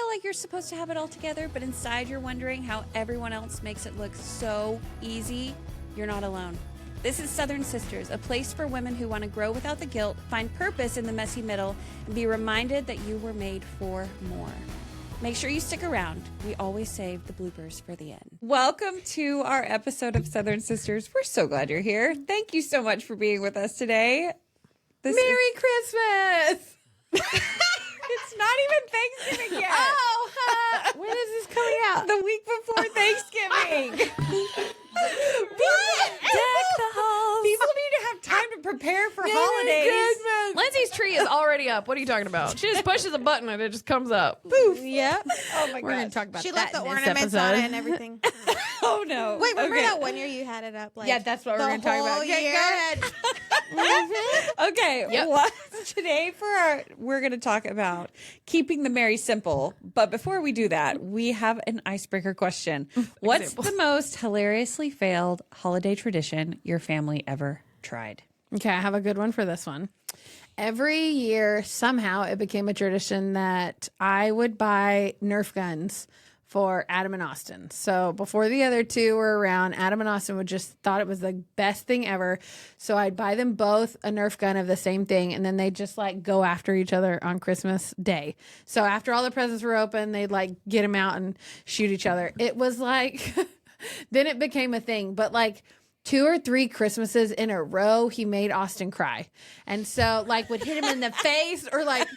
like you're supposed to have it all together, but inside you're wondering how everyone else makes it look so easy, you're not alone. This is Southern Sisters, a place for women who want to grow without the guilt, find purpose in the messy middle, and be reminded that you were made for more. Make sure you stick around. We always save the bloopers for the end. Welcome to our episode of Southern Sisters. We're so glad you're here. Thank you so much for being with us today. Merry Christmas! It's not even Thanksgiving yet. Oh, when is this coming out? The week before Thanksgiving. Deck the halls. People need to have time to prepare for holidays. Lindsay's tree is already up. What are you talking about? She just pushes a button and it just comes up. Poof. Yep. Oh my We're going gosh. to talk about She that left the in this ornaments episode. on it and everything. Oh no. Wait, remember Okay. that one year you had it up? Like, Yeah, that's what we're the going to talk about. whole Okay, year? go ahead. Okay, today we're going to talk about keeping the merry simple. But before we do that, we have an icebreaker question. What's the most hilariously failed holiday tradition your family ever tried? Okay, I have a good one for this one. Every year, somehow, it became a tradition that I would buy Nerf guns for Adam and Austin. So before the other two were around, Adam and Austin would just thought it was the best thing ever. So I'd buy them both a Nerf gun of the same thing, and then they'd just like go after each other on Christmas Day. So after all the presents were open, they'd like get them out and shoot each other. It was like, then it became a thing. But like 2 or 3 Christmases in a row, he made Austin cry. And so like would hit him in the face or like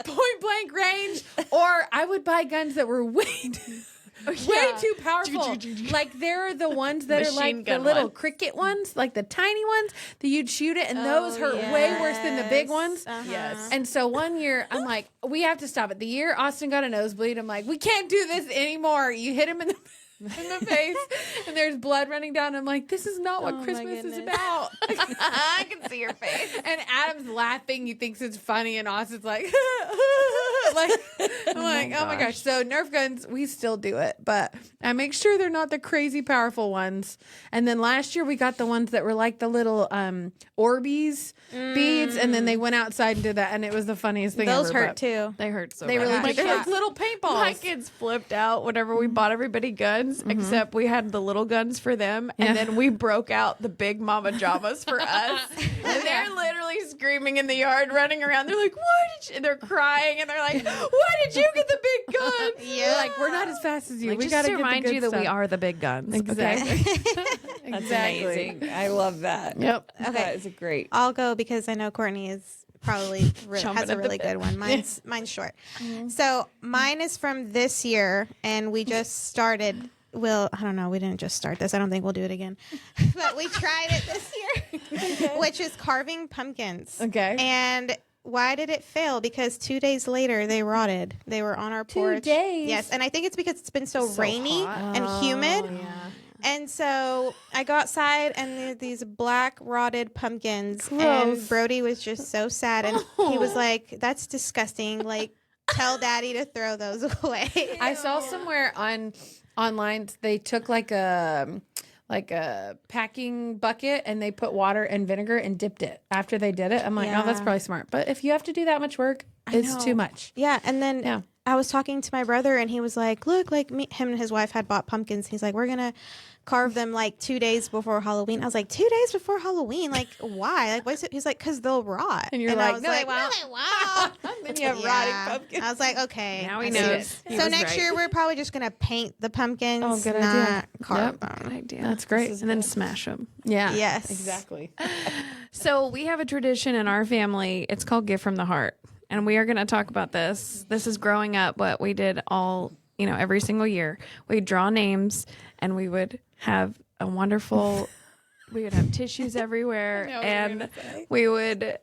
point blank range, or I would buy guns that were way too powerful. Like there are the ones that are Machine like the gun little one. cricket ones, like the tiny ones that you'd shoot it, and those hurt way worse than the big ones. Yes. And so one year I'm like, we have to stop it. The year Austin got a nosebleed, I'm like, we can't do this anymore. You hit him in the face and there's blood running down. I'm like, this is not what Christmas is about. I can see your face. And Adam's laughing. He thinks it's funny. And Austin's like, like I'm like, oh my gosh. So Nerf guns, we still do it. But I make sure they're not the crazy powerful ones. And then last year we got the ones that were like the little Orbeez beads. And then they went outside and did that. And it was the funniest thing Those ever. hurt but too. They hurt so They bad. really did. They're like little paintballs. My kids flipped out whenever we bought everybody guns, except we had the little guns for them, and then we broke out the big mama jamas for us. And they're literally screaming in the yard, running around. They're like, "Why did you?" They're crying, and they're like, "Why did you get the big guns?" We're like, we're not as fast as you. Like, we just got to get the remind good you that we stuff. are the big guns. Exactly. That's amazing. I love that. Yep. Okay. That is a great. I'll go because I know Courtney is probably Chomping has a at the really bit. good one. Mine's short. So mine is from this year, and we just started. Well, I don't know. We didn't just start this. I don't think we'll do it again. But we tried it this year, which is carving pumpkins. Okay. And why did it fail? Because 2 days later, they rotted. They were on our porch. 2 days? Yes. And I think it's because it's been so rainy hot. and humid. Yeah. And so I go outside, and there are these black rotted pumpkins. Gross. And Brody was just so sad. And he was like, that's disgusting. Like, tell Daddy to throw those away. I saw somewhere online they took like a packing bucket and they put water and vinegar and dipped it after they did it. I'm like, oh, that's Yeah. probably smart. But if you have to do that much work, it's too much. Yeah, and then Yeah. I was talking to my brother, and he was like, "Look, like him and his wife had bought pumpkins. He's like, we're gonna carve them like 2 days before Halloween." I was like, 2 days before Halloween? Like, why? Like, what is it? He's like, because they'll rot. And you're I like, was no, they won't. no, they won't. Then you have rotting pumpkins. I was like, okay. Now he I see knows. it. He So was next right. year we're probably just gonna paint the pumpkins. Oh, good not idea. carve Yep. them. Good idea. That's great. And then smash them. Yeah. Yes. Exactly. So we have a tradition in our family. It's called Gift from the Heart. And we are going to talk about this. This is growing up, what we did all, every single year. We'd draw names, and we would have a wonderful, we would have tissues everywhere. And we would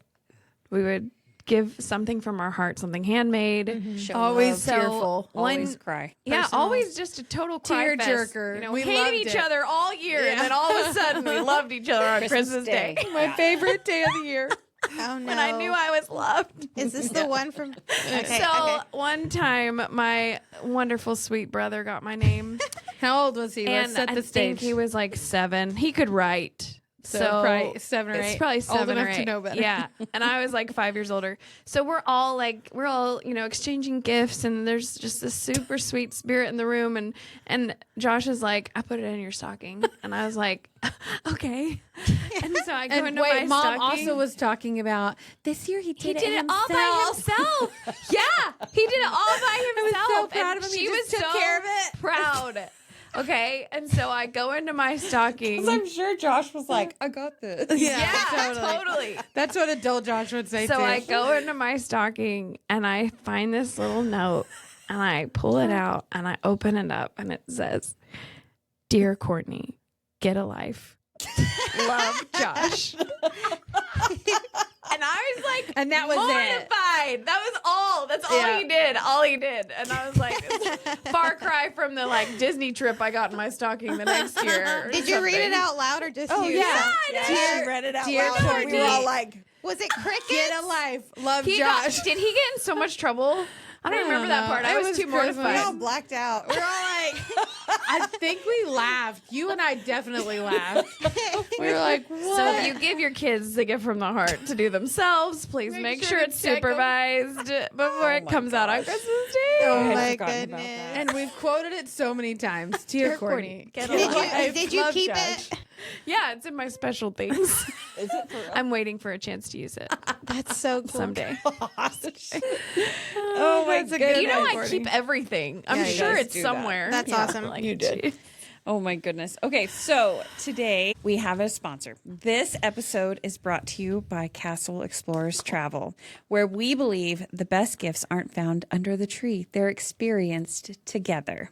give something from our heart, something handmade. Show Always love. tearful. Always cry. Yeah, always just a total cry fest. Tearjerker. We We loved hated each it. other all year, and then all of a sudden we loved each other on Christmas Day. My favorite day of the year. Oh no. When I knew I was loved. Is this the one from? Okay. So okay. one time, my wonderful sweet brother got my name, How old was he? Let's and set I the think stage. he was like 7. He could write, So probably 7 or 8. It's probably 7 old or enough 8. to know better. Yeah. And I was like 5 years older. So we're all, exchanging gifts, and there's just this super sweet spirit in the room. And Josh is like, I put it in your stocking. And I was like, okay. And so I go And into wait, my Mom stocking. also was talking about this year he did it all by himself. Yeah, he did it all by himself. so proud and of him. He She just was took so care of it. proud. Okay, and so I go into my stocking. I'm sure Josh was like, I got this. Yeah, totally. That's what adult Josh would say So too. I go into my stocking and I find this little note and I pull it out and I open it up and it says, "Dear Courtney, get a life. Love, Josh." And I was like, And that was it. mortified. That was all. That's all Yeah. he did. All he did. And I was like, it's a far cry from the Disney trip I got in my stocking the next year. or Did you read it something. out loud or just Oh, you? yeah. She read it out Dear loud. And we Courtney. were all like, Was it crickets? Get a life. Love He Josh. did he get in so much trouble? I don't remember that know. part. I It was was too Christmas. we all mortified. blacked out. We were all like, I think we laughed. You and I definitely laughed. We were like, what? So if you give your kids the gift from the heart to do themselves, please make sure to it's check 'em. supervised before it comes out on Christmas Day. Oh I had my forgotten about goodness. that. And we've quoted it so many times. Dear Courtney. Get a Did life. you Love keep Josh. it? Yeah, it's in my special things. is it for real? I'm waiting for a chance to use it That's so cool. someday. Oh my goodness. You know, I keep everything. I'm Yeah, you sure guys it's do that. somewhere. That's awesome. You did. Oh my goodness. Okay, so today we have a sponsor. This episode is brought to you by Castle Explorers Travel, where we believe the best gifts aren't found under the tree, they're experienced together.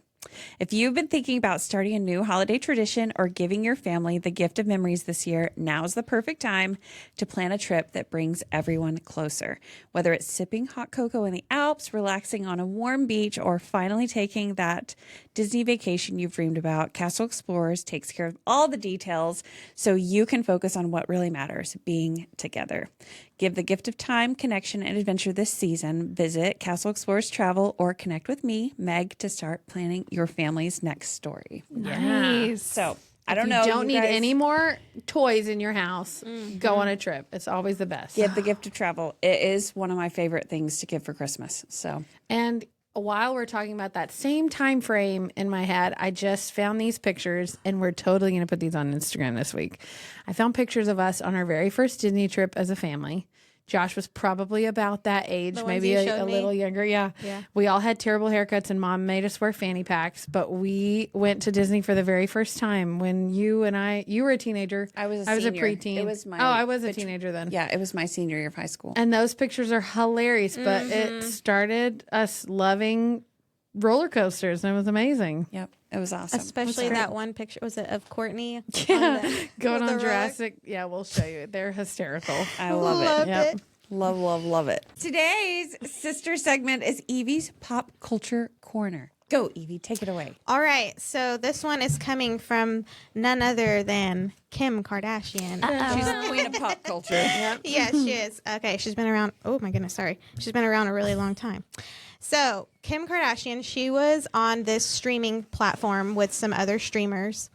If you've been thinking about starting a new holiday tradition or giving your family the gift of memories this year, now's the perfect time to plan a trip that brings everyone closer. Whether it's sipping hot cocoa in the Alps, relaxing on a warm beach, or finally taking that Disney vacation you've dreamed about, Castle Explorers takes care of all the details so you can focus on what really matters, being together. Give the gift of time, connection, and adventure this season. Visit Castle Explorers Travel or connect with me, Meg, to start planning your family's next story. Nice. So I don't You know. don't need guys any more toys in your house. Go on a trip. It's always the best. Give the gift of travel. It is one of my favorite things to give for Christmas. So And while we're talking about that same time frame in my head, I just found these pictures, and we're totally going to put these on Instagram this week. I found pictures of us on our very first Disney trip as a family. Josh was probably about that age, The ones maybe you a showed me? little younger. Yeah. We all had terrible haircuts, and Mom made us wear fanny packs. But we went to Disney for the very first time when you were a teenager. I was a I was a senior. preteen. It was my- Oh, I was a teenager then. yeah, it was my senior year of high school. And those pictures are hilarious, but it started us loving roller coasters, and it was amazing. Yep, it was awesome. Especially that one picture. Was it of Courtney? Yeah, going with on the Jurassic. Yeah, we'll show you. They're hysterical. I love it. Loved Yep. it. Love, love, love it. Today's sister segment is Evie's Pop Culture Corner. Go, Evie, take it away. All right. So this one is coming from none other than Kim Kardashian. She's the queen of pop culture. Yes, she is. Okay, she's been around. Oh my goodness, sorry. She's been around a really long time. So Kim Kardashian, she was on this streaming platform with some other streamers.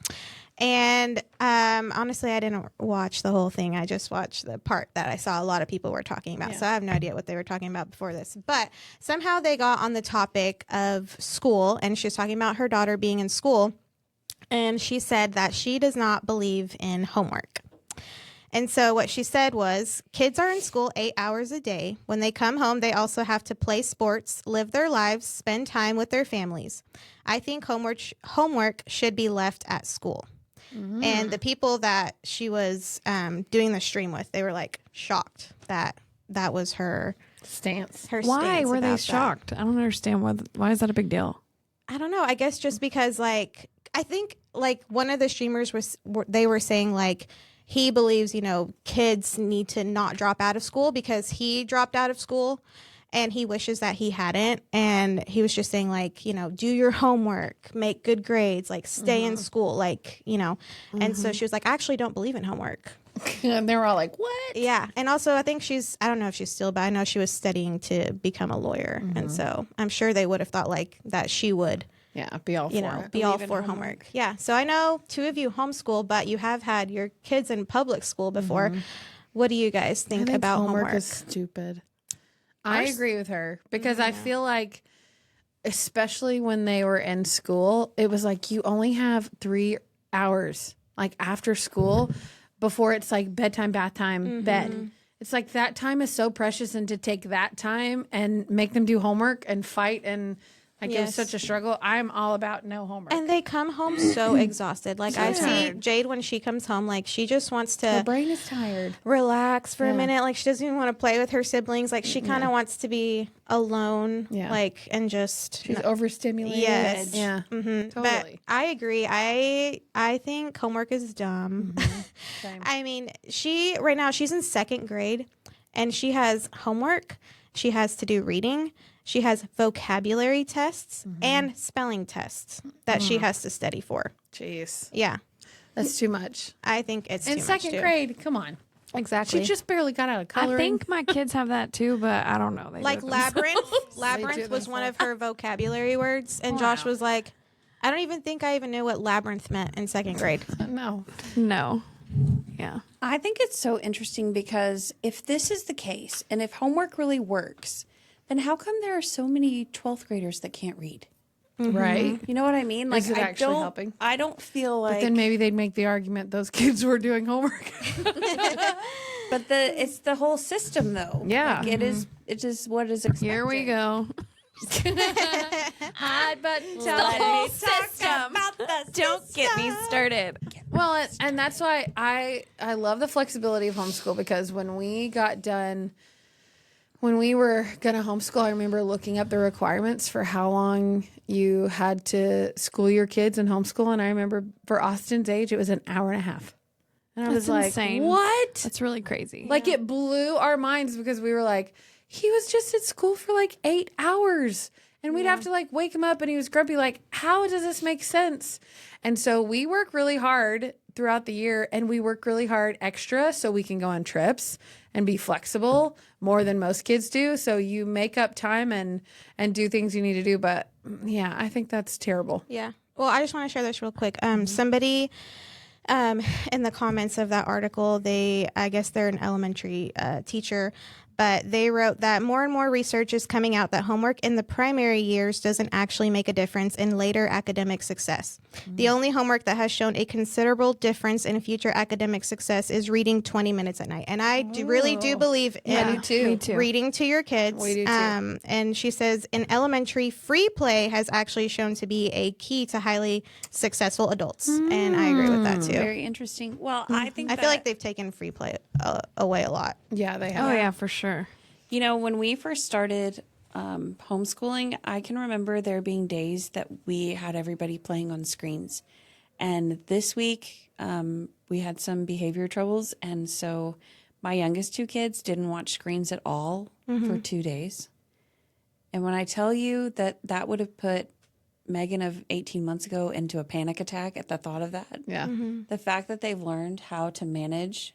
And honestly, I didn't watch the whole thing. I just watched the part that I saw a lot of people were talking about. So I have no idea what they were talking about before this. But somehow they got on the topic of school, and she was talking about her daughter being in school. And she said that she does not believe in homework. And so what she said was, kids are in school 8 hours a day. When they come home, they also have to play sports, live their lives, spend time with their families. I think homework should be left at school. And the people that she was doing the stream with, they were like shocked that that was her Stance. Why stance were they about that. shocked? I don't understand. Why is that a big deal? I don't know. I guess just because, like, I think, like, one of the streamers they were saying, like, he believes, kids need to not drop out of school because he dropped out of school and he wishes that he hadn't. And he was just saying, like, do your homework, make good grades, like, stay in school, like, And so she was like, I actually don't believe in homework. And they were all like, what? Yeah. And also, I think I don't know if she's still, but I know she was studying to become a lawyer. And so I'm sure they would have thought, like, that she would Yeah, be all for it. be all Believe in for homework. Yeah. So I know 2 of you homeschool, but you have had your kids in public school before. What do you guys I think think about homework homework? is stupid. I agree with her because I feel like, especially when they were in school, it was like you only have 3 hours like after school before it's like bedtime, bath time, bed. It's like that time is so precious, and to take that time and make them do homework and fight and like it was Yes. such a struggle. I'm all about no homework. And they come home so exhausted. Like I see Jade when she comes home, like she just wants Her to brain is tired. relax for a minute. Like she doesn't even want to play with her siblings. Like she kind of wants to be alone. Yeah. like and just She's overstimulated. Yes. Yeah. But Totally. I agree. I think homework is dumb. Same. I mean, right now she's in 2nd grade, and she has homework. She has to do reading. She has vocabulary tests and spelling tests that she has to study for. Jeez. Yeah, That's too much. I think it's In too much, second too. grade, come on. Exactly. She just barely got out of coloring. I think my kids have that too, but I don't know. They like do it themselves. labyrinth. They Labyrinth do was one of her vocabulary words, and Josh was like, I don't even think I even knew what labyrinth meant in 2nd grade. No. No. Yeah. I think it's so interesting because if this is the case and if homework really works, then how come there are so many 12th graders that can't read? Right? You know what I mean? Like, Is it actually helping? I don't feel like. But then maybe they'd make the argument those kids were doing homework. But it's the whole system, though. Yeah. Like, it is what is expected. Here we go. Hot button The whole system. Don't get me started. Well, and that's why I love the flexibility of homeschool, because when we got done, when we were going to homeschool, I remember looking up the requirements for how long you had to school your kids in homeschool. And I remember for Austin's age, it was an hour and a half. And I was That's like, insane. what? That's really crazy. Like it blew our minds, because we were like, he was just at school for like 8 hours. And we'd have to like wake him up, and he was grumpy. Like, how does this make sense? And so we work really hard throughout the year, and we work really hard extra so we can go on trips and be flexible more than most kids do. So you make up time and do things you need to do. But yeah, I think that's terrible. Yeah. Well, I just want to share this real quick. Somebody in the comments of that article, I guess they're an elementary teacher, but they wrote that more and more research is coming out that homework in the primary years doesn't actually make a difference in later academic success. The only homework that has shown a considerable difference in future academic success is reading 20 minutes at night. And I really do believe in me too. Me too. reading to your kids. We do too. And she says in elementary, free play has actually shown to be a key to highly successful adults. And I agree with that too. Very interesting. Well, I think I feel like they've taken free play away a lot. Yeah, they have. Oh, yeah, for sure. You know, when we first started homeschooling, I can remember there being days that we had everybody playing on screens. And this week, we had some behavior troubles. And so my youngest 2 kids didn't watch screens at all for 2 days. And when I tell you that would have put Megan of 18 months ago into a panic attack at the thought of that. Yeah. The fact that they've learned how to manage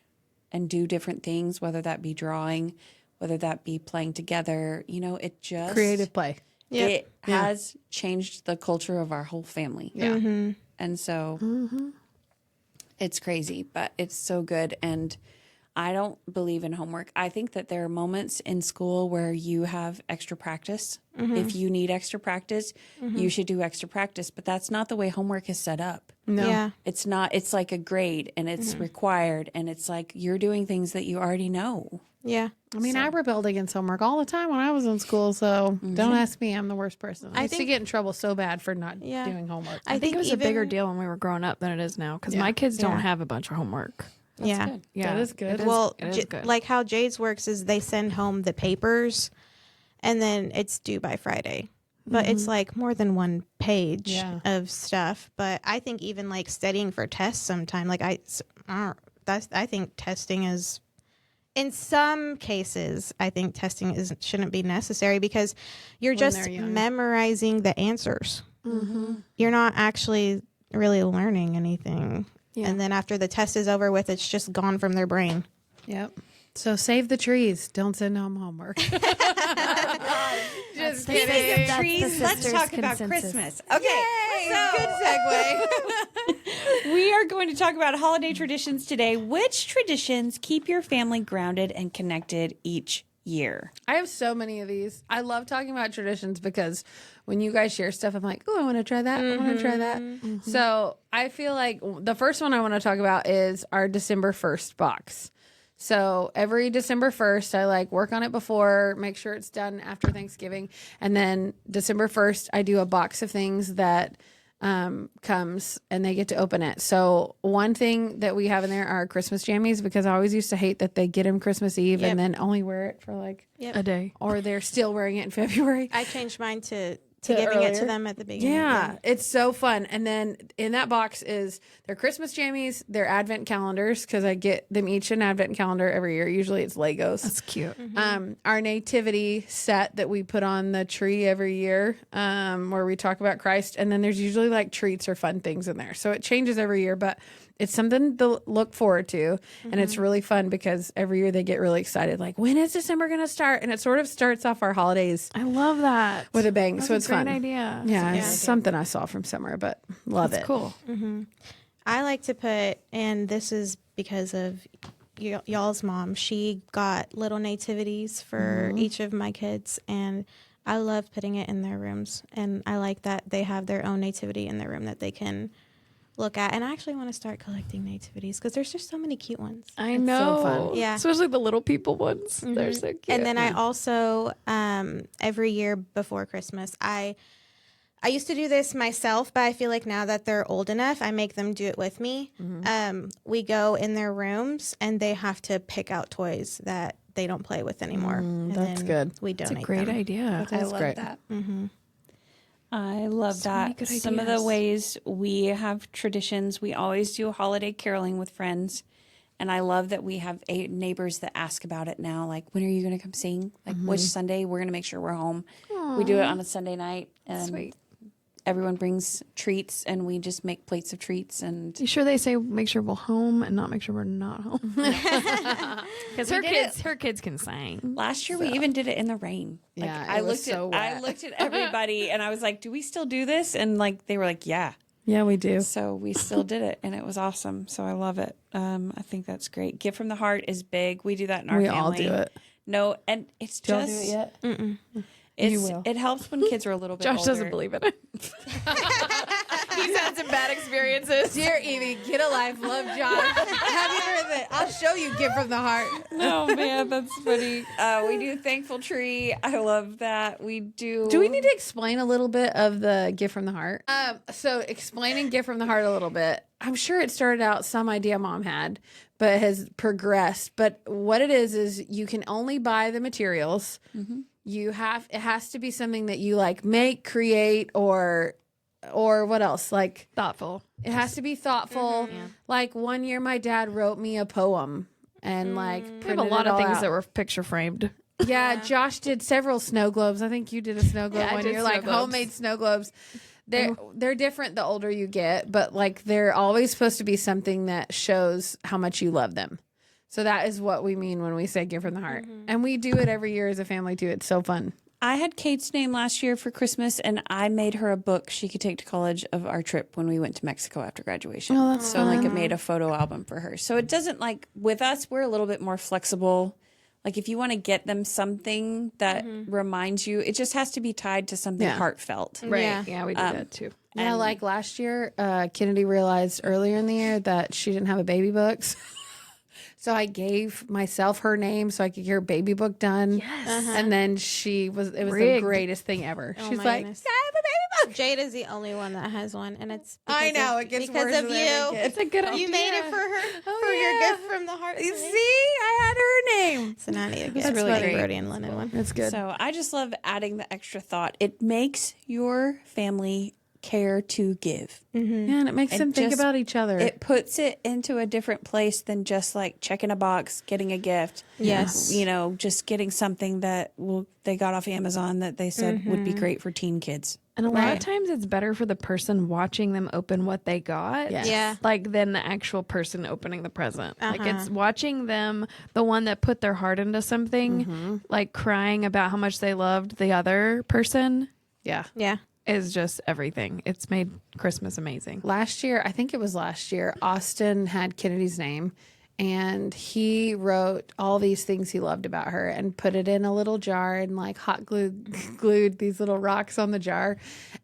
and do different things, whether that be drawing, whether that be playing together, you know, it just Creative play. it has changed the culture of our whole family. Yeah. And so it's crazy, but it's so good. And I don't believe in homework. I think that there are moments in school where you have extra practice. If you need extra practice, you should do extra practice. But that's not the way homework is set up. No. Yeah. It's not, it's like a grade and it's required. And it's like you're doing things that you already know. Yeah. I mean, I rebelled against homework all the time when I was in school, so don't ask me. I'm the worst person. I used to think- get in trouble so bad for not Yeah. doing homework. I think it was even- a bigger deal when we were growing up than it is now, because my kids don't have a bunch of homework. Yeah. Yeah, That is good. it Well, it is good. like how Jade's works is they send home the papers and then it's due by Friday. But it's like more than one page Yeah. of stuff. But I think even like studying for tests sometime, like I think testing is, in some cases, I think testing shouldn't be necessary because you're just they're young. memorizing the answers. You're not actually really learning anything. Yeah. And then after the test is over with, it's just gone from their brain. Yep. So save the trees. Don't send home homework. Just Just Speaking kidding. of That's trees, the let's sisters' talk about consensus. Christmas. Okay, Good segue. we are going to talk about holiday traditions today. Which traditions keep your family grounded and connected each year? I have so many of these. I love talking about traditions because when you guys share stuff, I'm like, oh, I want to try that. I want to try that. So I feel like the first one I want to talk about is our December 1st box. So every December 1st, I like work on it before, make sure it's done after Thanksgiving. And then December 1st, I do a box of things that comes and they get to open it. So one thing that we have in there are Christmas jammies, because I always used to hate that they get them Christmas Eve and then only wear it for like A day. or they're still wearing it in February. I changed mine to giving it to them at the beginning. Yeah, it's so fun. And then in that box is their Christmas jammies, their advent calendars, because I get them each an advent calendar every year. Usually it's Legos. That's cute. Our nativity set that we put on the tree every year, where we talk about Christ. And then there's usually like treats or fun things in there. So it changes every year, but it's something to look forward to. And it's really fun because every year they get really excited. Like, when is December going to start? And it sort of starts off our holidays I love that. with a bang. So That's it's a great fun. idea. Yeah, it's something I saw from summer, but love That's it. cool. I like to put, and this is because of y'all's mom. She got little nativities for each of my kids, and I love putting it in their rooms. And I like that they have their own nativity in their room that they can look at. And I actually want to start collecting nativities because there's just so many cute ones. I know. fun. Yeah. Especially the little people ones. They're so cute. And then I also, every year before Christmas, I used to do this myself, but I feel like now that they're old enough, I make them do it with me. We go in their rooms and they have to pick out toys that they don't play with anymore. And that's then good. We It's a donate great them. idea. I love great. that. I love many that. good Some of the ideas. ways we have traditions, we always do holiday caroling with friends. And I love that we have neighbors that ask about it now. Like, when are you going to come sing? Like, which Sunday? We're going to make sure we're home. We do it on a Sunday night. And Sweet. everyone brings treats, and we just make plates of treats. And You sure they say make sure we're home and not make sure we're not home? Because her kids can sing. last year we even did it in the rain. Like, Yeah, I it was looked so at I wet. looked at everybody, and I was like, "Do we still do this?" And like they were like, "Yeah." Yeah, we do. So we still did it, and it was awesome. So I love it. I think that's great. Gift from the heart is big. We do that in our We family. all do it. No, and it's Don't just do it yet? it's, You will. It helps when kids are a little bit Josh older. doesn't believe in it. He's had some bad experiences. Dear Evie, get a life. Love John. Have you heard that? I'll show you Gift from the Heart. Oh man, that's funny. We do thankful tree. I love that. We do. Do we need to explain a little bit of the Gift from the Heart? So explaining Gift from the Heart a little bit. I'm sure it started out some idea mom had, but has progressed. But what it is you can only buy the materials. It has to be something that you like make, create, or what else? Like, Thoughtful. it has to be thoughtful. Like, one year my dad wrote me a poem and like We have a printed lot it of all things out. that were picture framed. Yeah, Josh did several snow globes. I think you did a snow globe Yeah, I one did year, snow like globes. homemade snow globes. They're different the older you get, but like they're always supposed to be something that shows how much you love them. So that is what we mean when we say Gift from the Heart. And we do it every year as a family too. It's so fun. I had Kate's name last year for Christmas, and I made her a book she could take to college of our trip when we went to Mexico after graduation. Oh, that's so like it made a photo album for her. So it doesn't like with us, we're a little bit more flexible. Like if you want to get them something that reminds you, it just has to be tied to something heartfelt. Right. Yeah, we do that too. Yeah, like last year, Kennedy realized earlier in the year that she didn't have a baby book. So I gave myself her name so I could get her baby book done. Yes. And then it was the Rigged. greatest thing ever. Oh She's my like, goodness. I have a baby book. Jade is the only one that has one, and it's I because know, of- it gets because worse of with you. every kid. It's a good idea. You made it for her for your gift from the heart. You see, I had her name. So now I need to get That's really really the great. Brody and Lennon one. That's good. So I just love adding the extra thought. It makes your family care to give. Yeah, and it makes them think just- about each other. It puts it into a different place than just like checking a box, getting a gift. Yes. You know, just getting something that they got off Amazon that they said would be great for teen kids. And a lot Right. of times it's better for the person watching them open what they got. Yes. Yeah. Like than the actual person opening the present. Like it's watching them, the one that put their heart into something, like crying about how much they loved the other person yeah. Yeah. is just everything. It's made Christmas amazing. Last year, I think it was last year, Austin had Kennedy's name and he wrote all these things he loved about her and put it in a little jar and like glued these little rocks on the jar.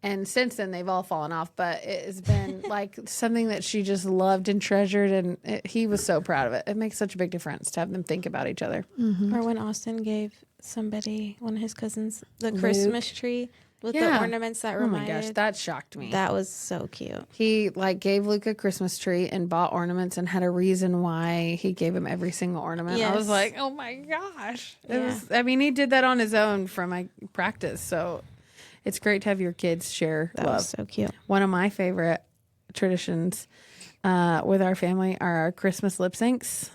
And since then they've all fallen off, but it has been like something that she just loved and treasured. And he was so proud of it. It makes such a big difference to have them think about each other. Or when Austin gave somebody, one of his cousins, the Christmas tree with the ornaments that Oh my reminded. gosh, that shocked me. That was so cute. He like gave Luke a Christmas tree and bought ornaments and had a reason why he gave him every single ornament. I was Yes. like, oh my gosh. It Yeah. was, I mean, he did that on his own from my practice. So it's great to have your kids share That love. was so cute. One of my favorite traditions with our family are our Christmas lip syncs.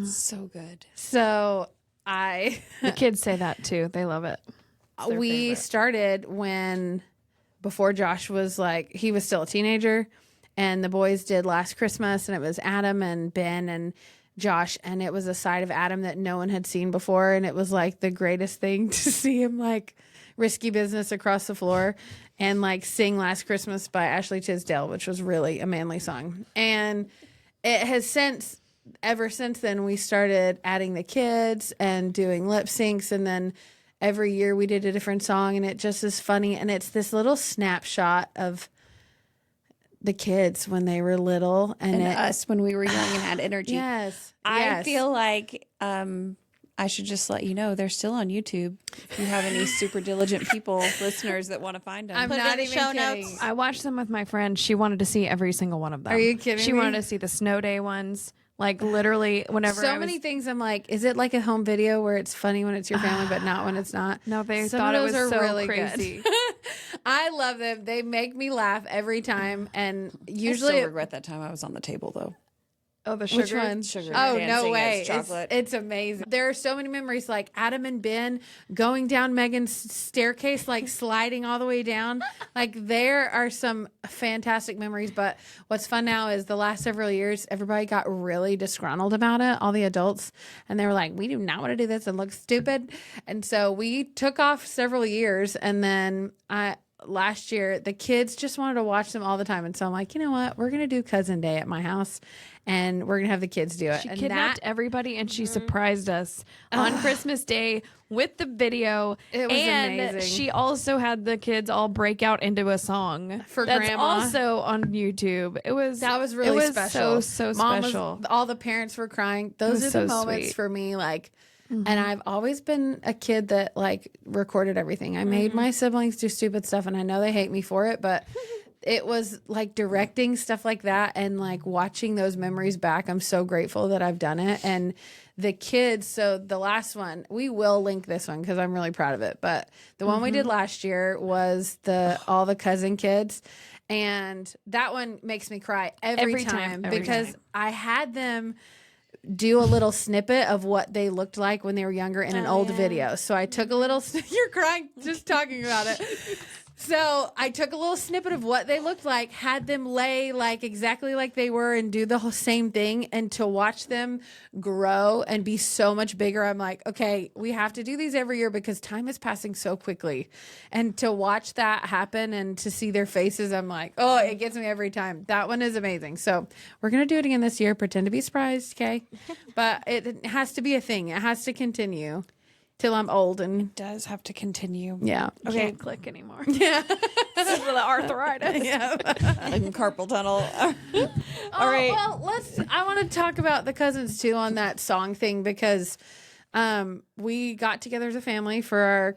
So good. So The kids say that too. They love it. Their we favorite. started before Josh was like, he was still a teenager, and the boys did Last Christmas, and it was Adam and Ben and Josh, and it was a side of Adam that no one had seen before, and it was like the greatest thing to see him like risky business across the floor and like sing Last Christmas by Ashley Tisdale, which was really a manly song. And it has ever since then we started adding the kids and doing lip syncs, and then every year we did a different song, and it just is funny. And it's this little snapshot of the kids when they were little and us when we were young and had energy. Yes. I yes. feel like I should just let you know they're still on YouTube. If you have any super diligent people, listeners that want to find them. I'm Put it not in the even show kidding. notes. I watched them with my friend. She wanted to see every single one of them. Are you kidding She me? wanted to see the snow day ones. Like literally whenever So I was, many things. I'm like, is it like a home video where it's funny when it's your family, but not when it's not? No, they Some thought of it those was are so really crazy. good. I love them. They make me laugh every time, and I usually still regret that time I was on the table though. Oh, the sugar. which one? Sugar Oh dancing no as way! chocolate. It's amazing. There are so many memories, like Adam and Ben going down Megan's staircase, like sliding all the way down. Like there are some fantastic memories. But what's fun now is the last several years, everybody got really disgruntled about it. All the adults, and they were like, "We do not want to do this and look stupid." And so we took off several years, and then last year the kids just wanted to watch them all the time, and so I'm like, you know what, we're gonna do cousin day at my house, and we're gonna have the kids do it. She and kidnapped everybody and she surprised us on Christmas Day with the video. It was and amazing. she also had the kids all break out into a song For that's Grandma. also on YouTube. It was really it was special. So Mom special. all the parents were crying. Those was are the so moments sweet. for me, like. And I've always been a kid that like recorded everything. I made my siblings do stupid stuff, and I know they hate me for it, but it was like directing stuff like that and like watching those memories back. I'm so grateful that I've done it. And the kids, so the last one, we will link this one because I'm really proud of it. But the one we did last year was all the cousin kids. And that one makes me cry every time every because time. I had them do a little snippet of what they looked like when they were younger in an old video. So I took a little you're crying just talking about it. So I took a little snippet of what they looked like, had them lay like exactly like they were and do the whole same thing, and to watch them grow and be so much bigger. I'm like, okay, we have to do these every year because time is passing so quickly. And to watch that happen and to see their faces, I'm like, oh, it gets me every time. That one is amazing. So we're going to do it again this year. Pretend to be surprised, okay? But it has to be a thing. It has to continue till I'm old and Does have to continue. yeah. Okay, can't click anymore. Yeah. This is the arthritis. Yeah. Like in carpal tunnel. All right. Well, I want to talk about the cousins too on that song thing because we got together as a family for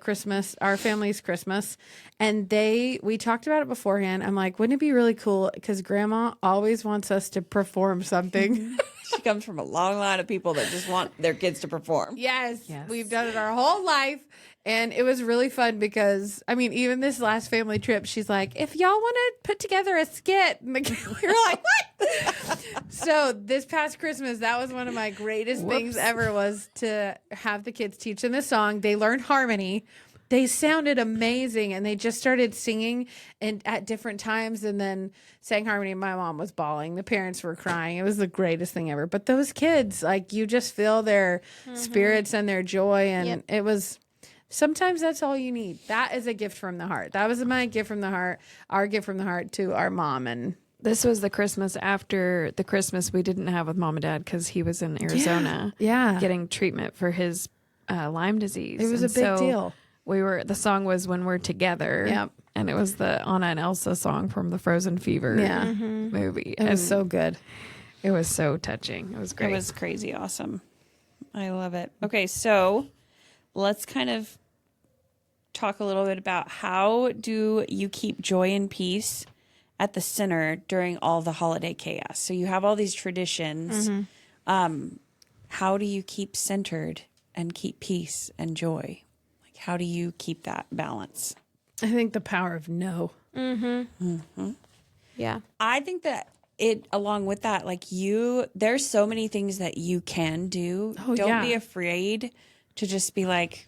our family's Christmas, and we talked about it beforehand. I'm like, wouldn't it be really cool? Because Grandma always wants us to perform something. She comes from a long line of people that just want their kids to perform. Yes, Yes. we've done it our whole life. And it was really fun because, I mean, even this last family trip, she's like, if y'all want to put together a skit. And we were like, what? So this past Christmas, that was one of my greatest things ever, was to have the kids teach them the song. They learned harmony. They sounded amazing, and they just started singing and at different times and then sang harmony. My mom was bawling. The parents were crying. It was the greatest thing ever. But those kids, like, you just feel their spirits and their joy, and it was... Sometimes that's all you need. That is a gift from the heart. That was my gift from the heart, our gift from the heart to our mom. And This was the Christmas after the Christmas we didn't have with Mom and Dad because he was in Arizona getting treatment for his Lyme disease. It was a big deal. The song was When We're Together. Yep. And it was the Anna and Elsa song from the Frozen Fever movie. It was so good. It was so touching. It was great. It was crazy awesome. I love it. Okay, so let's kind of talk a little bit about how do you keep joy and peace at the center during all the holiday chaos. So you have all these traditions. How do you keep centered and keep peace and joy? Like, how do you keep that balance? I think the power of no. Yeah. I think that along with that, like, there's so many things that you can do. Don't be afraid to just be like,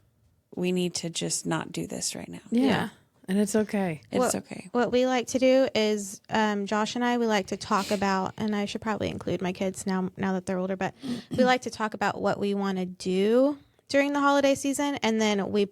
we need to just not do this right now. Yeah. And it's okay. It's okay. What we like to do is, Josh and I, we like to talk about, and I should probably include my kids now that they're older, but we like to talk about what we want to do during the holiday season, and then we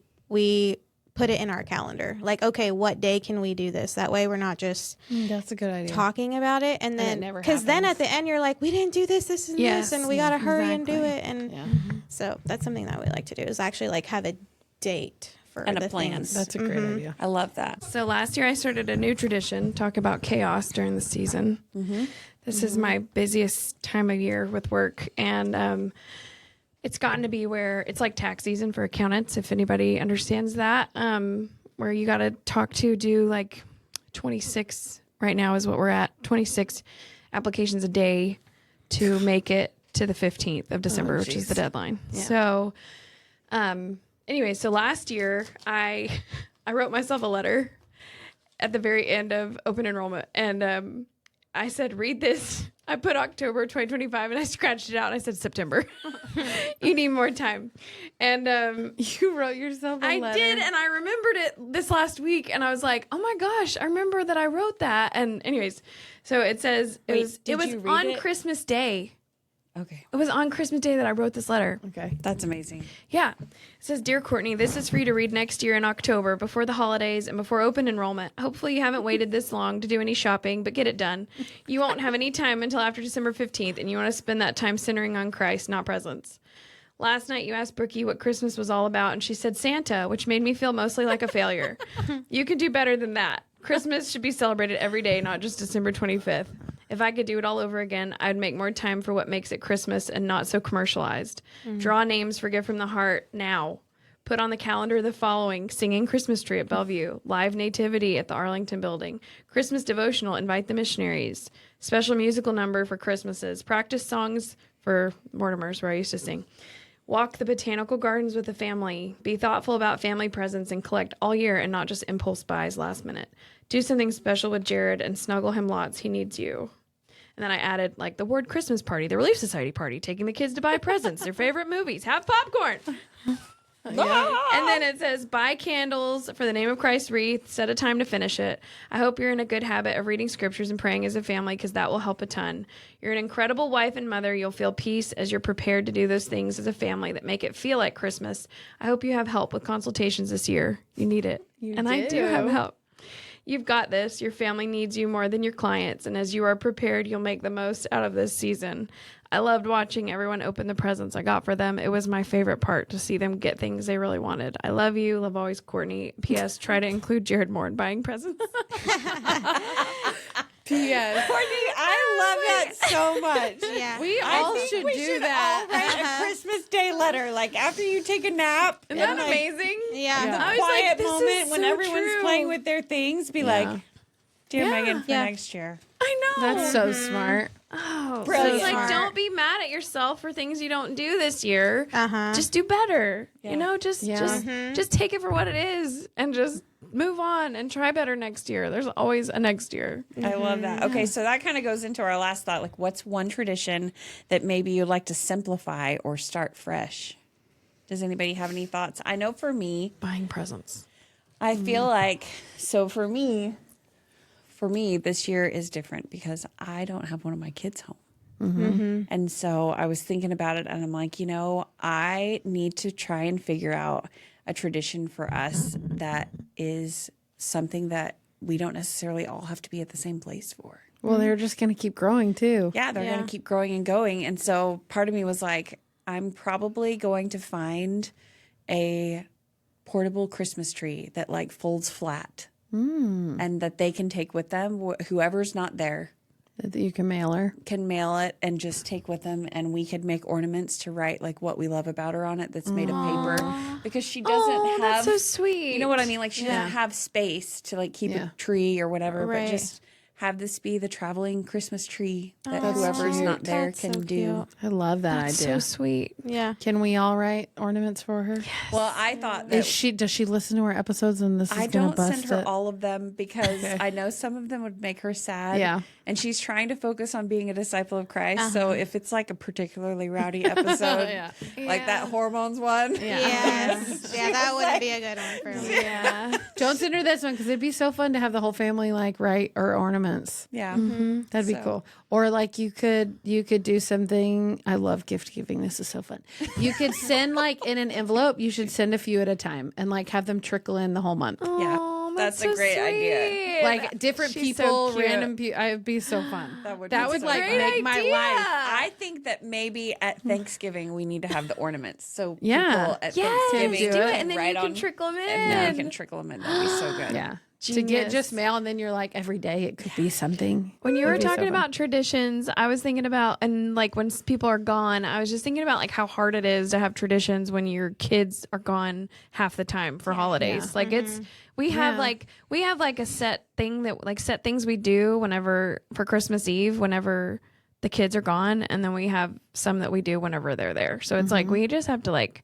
put it in our calendar. Like, okay, what day can we do this? That way we're not just That's a good idea. talking about it, and then never because then happens. at the end you're like, we didn't do this, this, and this, and we got to hurry and do it. And so that's something that we like to do, is actually like have a date for And a the plan. things. That's a great idea. I love that. So last year I started a new tradition, talk about chaos during the season. This is my busiest time of year with work, and it's gotten to be where it's like tax season for accountants, if anybody understands that, where you got to do like 26, right now is what we're at, 26 applications a day to make it to the 15th of December, which is the deadline. So anyway, so last year I wrote myself a letter at the very end of open enrollment, and I said, read this. I put October 2025 and I scratched it out. And I said September. You need more time. And You wrote yourself a letter. I did, and I remembered it this last week, and I was like, oh my gosh, I remember that I wrote that. And anyways, so it says it was you read on it? Christmas Day. Okay. It was on Christmas Day that I wrote this letter. Okay. That's amazing. Yeah. It says, Dear Courtney, this is for you to read next year in October before the holidays and before open enrollment. Hopefully you haven't waited this long to do any shopping, but get it done. You won't have any time until after December 15th, and you want to spend that time centering on Christ, not presents. Last night you asked Brookie what Christmas was all about, and she said Santa, which made me feel mostly like a failure. You can do better than that. Christmas should be celebrated every day, not just December 25th. If I could do it all over again, I'd make more time for what makes it Christmas and not so commercialized. Draw names for Gift from the Heart now. Put on the calendar the following: Singing Christmas Tree at Bellevue, Live Nativity at the Arlington Building, Christmas Devotional, Invite the Missionaries, Special Musical Number for Christmases, Practice Songs for Mortimer's, where I used to sing, Walk the Botanical Gardens with the family, Be thoughtful about family presents and collect all year and not just impulse buys last minute. Do something special with Jared and snuggle him lots. He needs you. And then I added like the word Christmas party, the Relief Society party, taking the kids to buy presents, their favorite movies, have popcorn. And then it says, buy candles for the Name of Christ wreath, set a time to finish it. I hope you're in a good habit of reading scriptures and praying as a family, because that will help a ton. You're an incredible wife and mother. You'll feel peace as you're prepared to do those things as a family that make it feel like Christmas. I hope you have help with consultations this year. You need it. I do have help. You've got this. Your family needs you more than your clients. And as you are prepared, you'll make the most out of this season. I loved watching everyone open the presents I got for them. It was my favorite part to see them get things they really wanted. I love you. Love always, Courtney. P.S. Try to include Jared more in buying presents. P.S. Courtney, I love that so much. Yeah. We I all think should we do should that. all write a Christmas Day letter, like after you take a nap. Isn't that and, like, amazing? Yeah. The I was like, quiet this is moment when so everyone's true. playing with their things, be like, Dear Yeah. Megan, for Yeah. next year. I know. That's so smart. Oh, so Brilliant. it's like, Smart. don't be mad at yourself for things you don't do this year. Uh-huh. Just do better. Yeah. You know, just take it for what it is and just move on and try better next year. There's always a next year. I love that. Okay, so that kind of goes into our last thought. Like, what's one tradition that maybe you'd like to simplify or start fresh? Does anybody have any thoughts? I know for me, Buying presents. I feel like, so for me, this year is different because I don't have one of my kids home. And so I was thinking about it and I'm like, I need to try and figure out a tradition for us that is something that we don't necessarily all have to be at the same place for. Well, they're just going to keep growing too. Yeah, they're going to keep growing and going. And so part of me was like, I'm probably going to find a portable Christmas tree that like folds flat and that they can take with them. Whoever's not there That you can mail her. can mail it and just take with them. And we could make ornaments to write like what we love about her on it that's made of paper because she doesn't have. That's so sweet. You know what I mean? Like she doesn't have space to like keep a tree or whatever, Right. but just have this be the traveling Christmas tree that whoever's not there That's can so do. I love that That's idea. so sweet. Yeah. Can we all write ornaments for her? Well, I thought that Does she listen to our episodes and this is I going don't to bust send her it? all of them because I know some of them would make her sad. Yeah. And she's trying to focus on being a disciple of Christ. So if it's like a particularly rowdy episode, like that hormones one. Yes. Yeah, that wouldn't be a good one for me. Yeah. Don't send her this one because it'd be so fun to have the whole family like write our ornaments. Yeah. That'd be cool. Or like you could do something. I love gift giving. This is so fun. You could send like in an envelope. You should send a few at a time and like have them trickle in the whole month. Yeah. Oh, That's a so great idea. sweet. Like different She's so people, cute. random people. It'd be so fun. That would That be would so like fun. make my life. I think that maybe at Thanksgiving we need to have the ornaments. So Yeah. people at Yes, Thanksgiving do it, can and then write you can on- trickle them in. and then we can trickle them in. That'd be so good. Yeah. To get Genius. just mail and then you're like every day it could be something. When you were It'd be so talking fun. about traditions, I was thinking about, and like when people are gone, I was just thinking about like how hard it is to have traditions when your kids are gone half the time for holidays. Like we have like a set thing that like set things we do whenever for Christmas Eve, whenever the kids are gone, and then we have some that we do whenever they're there. So it's like we just have to like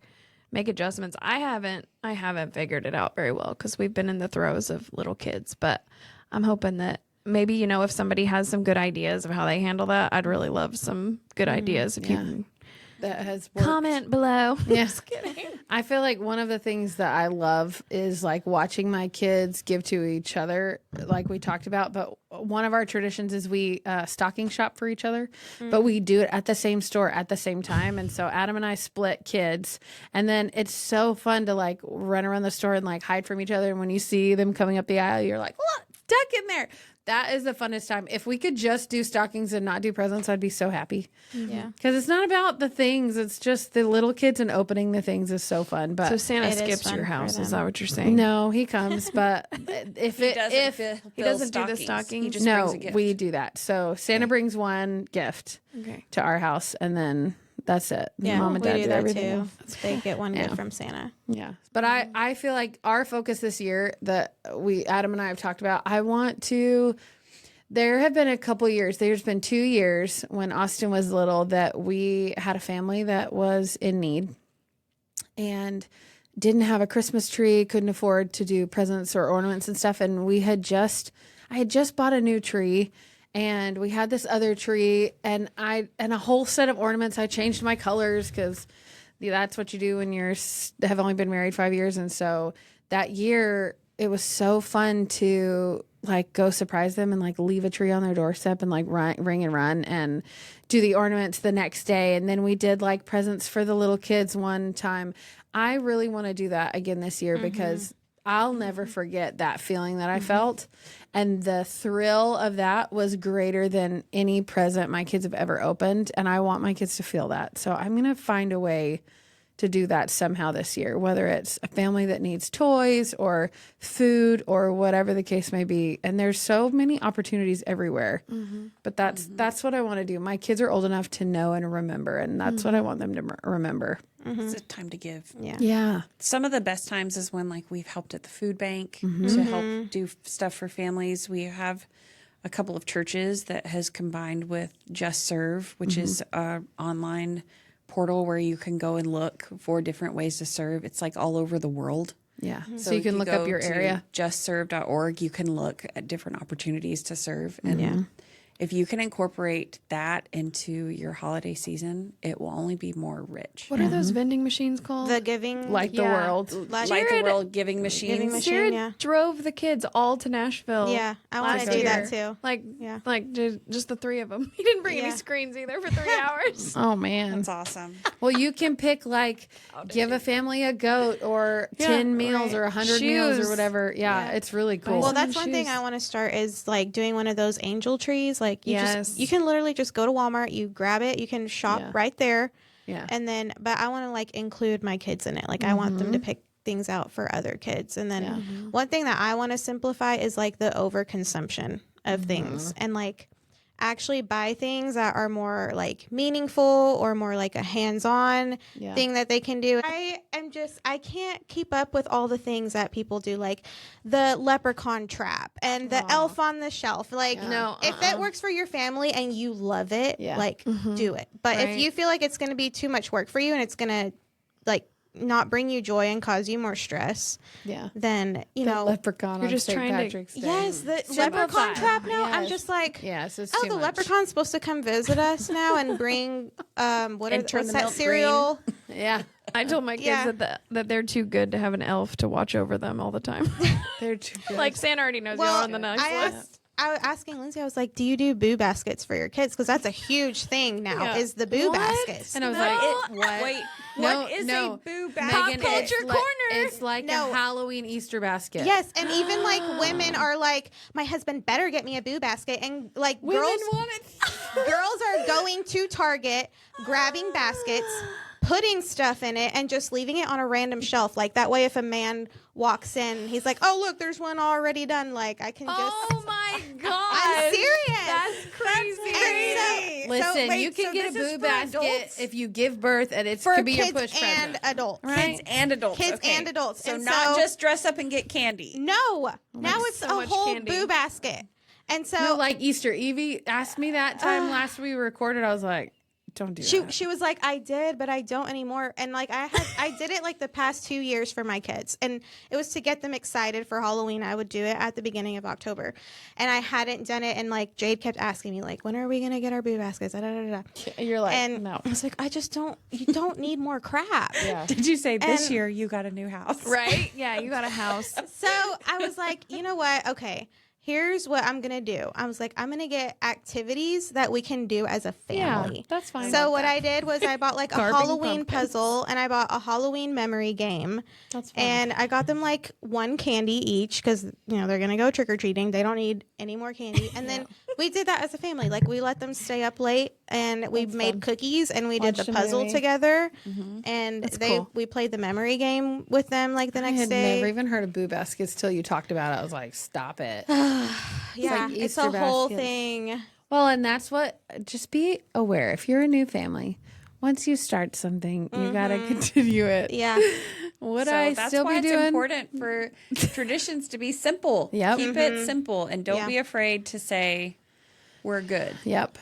make adjustments. I haven't figured it out very well because we've been in the throes of little kids, but I'm hoping that maybe, if somebody has some good ideas of how they handle that, I'd really love some good ideas. If you can that has worked. comment below. Yeah. Just kidding. I feel like one of the things that I love is like watching my kids give to each other, like we talked about. But one of our traditions is we stocking shop for each other, but we do it at the same store at the same time. And so Adam and I split kids, and then it's so fun to like run around the store and like hide from each other. And when you see them coming up the aisle, you're like, look, duck in there. That is the funnest time. If we could just do stockings and not do presents, I'd be so happy. Yeah. Because it's not about the things. It's just the little kids and opening the things is so fun. But So Santa It is skips fun your for house. them. Is that what you're saying? no, he comes. But if He it doesn't if fill he doesn't do the stockings. He stockings? just no, brings a gift. we do that. So Santa brings one gift Okay. to our house, and then that's it. Yeah, Mom and we Dad do do that everything. too. They get one Yeah. gift from Santa. Yeah, but I feel like our focus this year that Adam and I have talked about. I want to. There have been a couple years. There's been 2 years when Austin was little that we had a family that was in need and didn't have a Christmas tree, couldn't afford to do presents or ornaments and stuff. And I had just bought a new tree, and we had this other tree and a whole set of ornaments. I changed my colors because that's what you do when have only been married 5 years. And so that year it was so fun to like go surprise them and like leave a tree on their doorstep and like ring and run and do the ornaments the next day. And then we did like presents for the little kids one time. I really want to do that again this year because I'll never forget that feeling that I felt. And the thrill of that was greater than any present my kids have ever opened. And I want my kids to feel that. So I'm going to find a way to do that somehow this year, whether it's a family that needs toys or food or whatever the case may be. And there's so many opportunities everywhere. But that's what I want to do. My kids are old enough to know and remember, and that's what I want them to remember. It's a time to give. Yeah. Yeah. Some of the best times is when like we've helped at the food bank to help do stuff for families. We have a couple of churches that has combined with Just Serve, which is an online portal where you can go and look for different ways to serve. It's like all over the world. Yeah. So if you can look go up your to area. justserve.org, you can look at different opportunities to serve. And if you can incorporate that into your holiday season, it will only be more rich. What are those vending machines called? The giving, Like the world. Like the World Giving Machines. Giving machine, Jared yeah. drove the kids all to Nashville. Yeah, I want to last do that year. too. Like just the three of them. He didn't bring any Yeah. screens either for 3 hours. Oh man. That's awesome. Well, you can pick like give a family a goat or 10 meals or 100 meals Shoes. or whatever. Yeah, it's really cool. Well, Buy that's some one thing shoes. I want to start is like doing one of those angel trees. Like Yes. you can literally just go to Walmart, you grab it, you can shop Yeah. right there. Yeah. And then, but I want to like include my kids in it. Like I want them to pick things out for other kids. And then one thing that I want to simplify is like the overconsumption of things and like actually buy things that are more like meaningful or more like a hands-on thing that they can do. I can't keep up with all the things that people do, like the leprechaun trap and the elf on the shelf. Like, No, if that works for your family and you love it, like do it. But Right. if you feel like it's going to be too much work for you and it's going to like not bring you joy and cause you more stress, yeah. then you know. Leprechaun You're on just St. trying to- Patrick's Day. Yes, the Simplify. leprechaun trap now. I'm Yes. just like, Yes, it's oh, too the much. leprechaun's supposed to come visit us now and bring And turn what's the that milk cereal? Yeah. I told my kids Yeah. that they're too good to have an elf to watch over them all the time. They're too good. Like Santa already knows you're on the nice list. I was asking Lindsay, I was like, do you do boo baskets for your kids? Because that's a huge thing now, Yeah. is the boo What? baskets. and I was No, like, what? Wait, no, what is no. a boo Megan, basket? culture it's like, corner. It's like No. a Halloween Easter basket. Yes, and even like women are like, my husband better get me a boo basket, and like girls are going to Target, grabbing baskets, putting stuff in it, and just leaving it on a random shelf. Like that way, if a man walks in, he's like, "Oh, look, there's one already done." Like I can just. Oh my god! I'm serious. That's crazy. And Listen, wait, you can so get a this is boo for basket adults? if you give birth, and it for could be your kids push and present. adults. Kids and adults. Kids okay. and adults. So And not so- just dress up and get candy. No, now it's so a much whole candy. boo basket. And so No, like Easter. Evie asked me that time last we recorded. I was like, don't do that. she was like, I did, but I don't anymore. And like I did it like the past 2 years for my kids, and it was to get them excited for Halloween. I would do it at the beginning of October, and I hadn't done it. And like Jade kept asking me, like, when are we gonna get our boo baskets? Da, da, da, da. You're like, And no. I was like, I just don't. You don't need more crap. Yeah. Did you say this And- year you got a new house? Right? Yeah, you got a house. So I was like, you know what? Okay, here's what I'm gonna do. I was like, I'm gonna get activities that we can do as a family. that's fine. So what I did was I bought like a Carving Halloween pumpkins. puzzle, and I bought a Halloween memory game. That's fine. And I got them like one candy each because they're gonna go trick or treating. They don't need any more candy. And then we did that as a family. Like we let them stay up late, and we made cookies, and we did Watched the a puzzle movie. together. And cool. we played the memory game with them like the I next had day. never even heard of boo baskets till you talked about it. I was like, stop it. Yeah, like it's Easter a whole baskets. thing. Well, and that's what, just be aware. If you're a new family, once you start something, you got to continue it. Yeah. Would So I that's still why be it's doing? important for traditions to be simple. Yep. Keep it simple, and don't Yeah. be afraid to say we're good. Yep.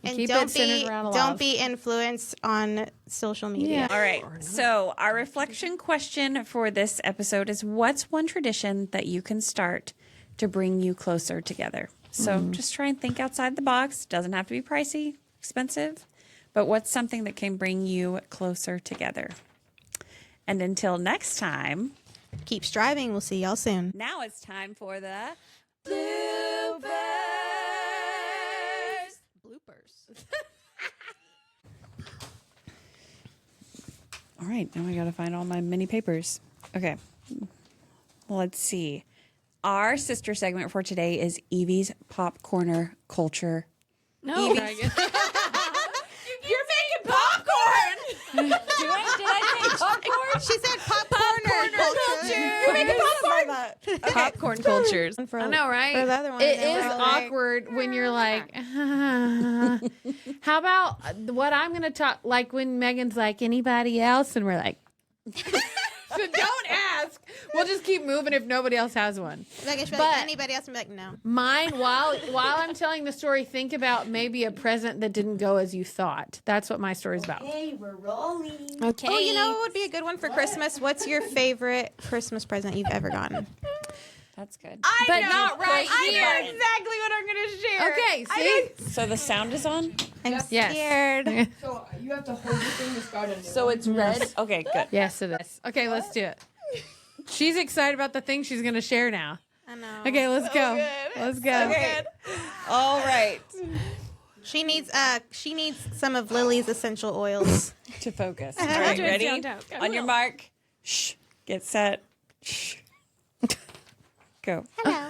And keep don't it centered be around don't love. be influenced on social media. Yeah. All right. So, our reflection question for this episode is, what's one tradition that you can start to bring you closer together? So, just try and think outside the box. Doesn't have to be pricey, expensive, but what's something that can bring you closer together? And until next time, Keep striving. We'll see y'all soon. now it's time for the bloopers. All right, now I got to find all my mini papers. Okay. Let's see. Our sister segment for today is Evie's Popcorner Culture. No. You're making popcorn! Did I say popcorn? She said popcorn culture. You're making popcorn! Popcorn cultures. For- I know, right? For the other one, It they is were like, awkward when you're like, how about what I'm going to talk, like when Megan's like, anybody else? And we're like, So don't ask. We'll just keep moving if nobody else has one. Like, I feel But- like anybody else would be like, no. Mine, while I'm telling the story, think about maybe a present that didn't go as you thought. That's what my story's about. Hey, we're rolling. Okay. Oh, you know what would be a good one for Christmas? What's your favorite Christmas present you've ever gotten? That's good. But Not right I here. know exactly what I'm going to share. Okay, see? So the sound is on. I'm Yes. scared. So you have to hold the thing to start a new So it's red. Okay, good. Yes, it is. Okay, let's do it. She's excited about the thing she's going to share now. I know. Okay, let's go. Let's go. Okay. All right. She needs some of Lily's essential oils. To focus. All right, ready? Downtown. On your mark. Shh. Get set. Shh. Go. Hello.